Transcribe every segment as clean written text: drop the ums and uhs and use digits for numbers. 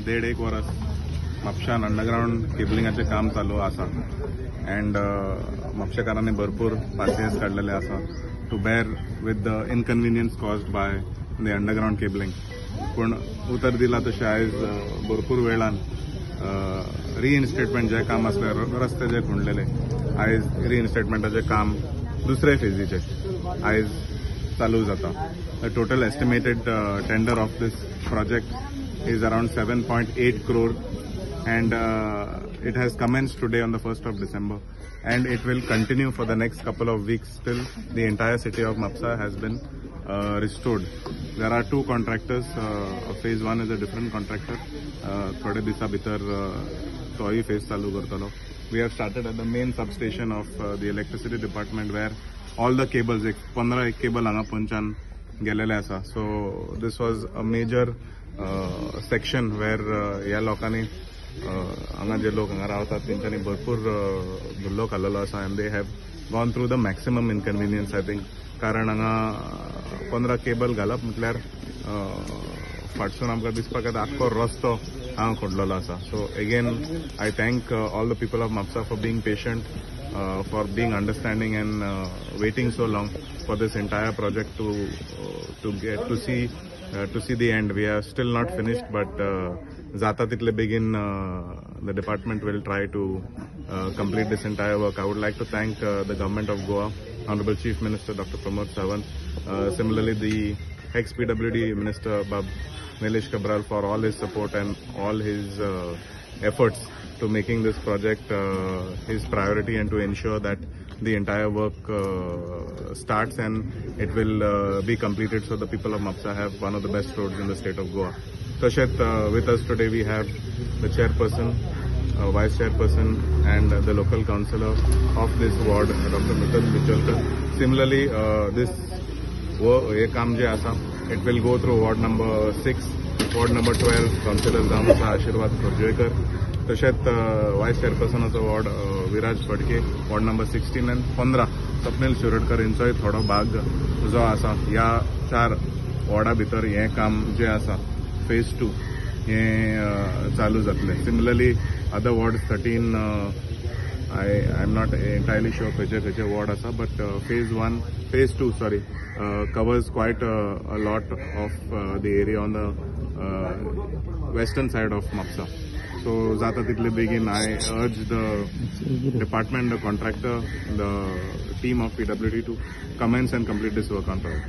1.5 वर्स म्हापशान अंडरग्राउंड केबलिंगाचे काम चालू आसा अँड म्हापशेकारांनी भरपूर पासियन्स काढलेले आसा to bear with the inconvenience caused by the underground cabling. पण उतर दिला तशें आयज भरपूर वेळान रिइन्स्टेटमेंट जे काम आसले रस्ते जे खुणलेले आयज रिइन्स्टेटमेंटाचे काम दुसरे फेजीचे आयज चालू जाता. The total estimated tender of this project is around 7.8 crore and it has commenced today on the 1st of December and it will continue for the next couple of weeks till the entire city of Mapusa has been restored. There are two contractors. Phase 1 is a different contractor. थोडे दिसा भितर तोही phase चालू करतलो. We have started at the main substation of the electricity department where all the cables, 15 cable हांगा पंचान गेलेले आसा. So this was a major section where ह्या लोकांनी हांगा जे लोक हांगा रावतात तेंच्यांनी भरपूर धुल्लो खाल्लेलो आसा and they have gone through the maximum inconvenience I think. कारण हांगा 15 केबल घालप म्हटल्यार फाटसून आमकां दिसपाक येता आख्खो रस्तो हांगा खोडलेलो आसा. So again I thank all the people of Mapusa for being patient, for being understanding and waiting so long for this entire project to get to see the end. We are still not finished, but zata title begin the department will try to complete this entire work. I would like to thank the government of Goa, Honorable Chief Minister Dr. Pramod Sawant, similarly the ex-PWD Minister Bab Nilesh Cabral for all his support and all his efforts to making this project his priority and to ensure that the entire work starts and it will be completed so the people of Mapusa have one of the best roads in the state of Goa. Tashet, with us today we have the chairperson, vice chairperson and the local councillor of this ward, Dr. Mitul Bicholkar. Similarly, this काम जे आसा, it will go through ward number 6, ward number 12, councillors Gamusa Ashirwad Khorjoekar. तशेंच vice चेअरपर्सनाचो ward Viraj Phadke, ward number 16 and 15 Swapnil Shirodkar यांचोय थोडो भाग जो आसा. ह्या 4 वॉर्डा भितर हें काम जे आसा फेज 2 हें चालू जातलें. Similarly other ward 13 I am not entirely sure खंयचे वॉर्ड आसा, but phase 2 covers quite a lot of the area on the western side of Mapusa. So zata title begin, I urge the department, the contractor, the team of PWD to commence and complete this work on project.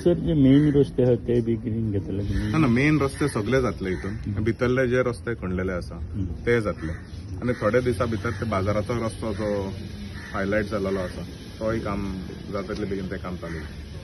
Sir जे main रस्ते आहा ते begin घेतले ना main रस्ते सगळे जातले हितून. भितरले जे रस्ते खणलेले आसा ते जातले आणि थोडे दिसा भितर ते बाजाराचो रस्तो जो हायलाइट जाल्लो आसा तोय काम जाता तितले बेगीन ते काम चालू.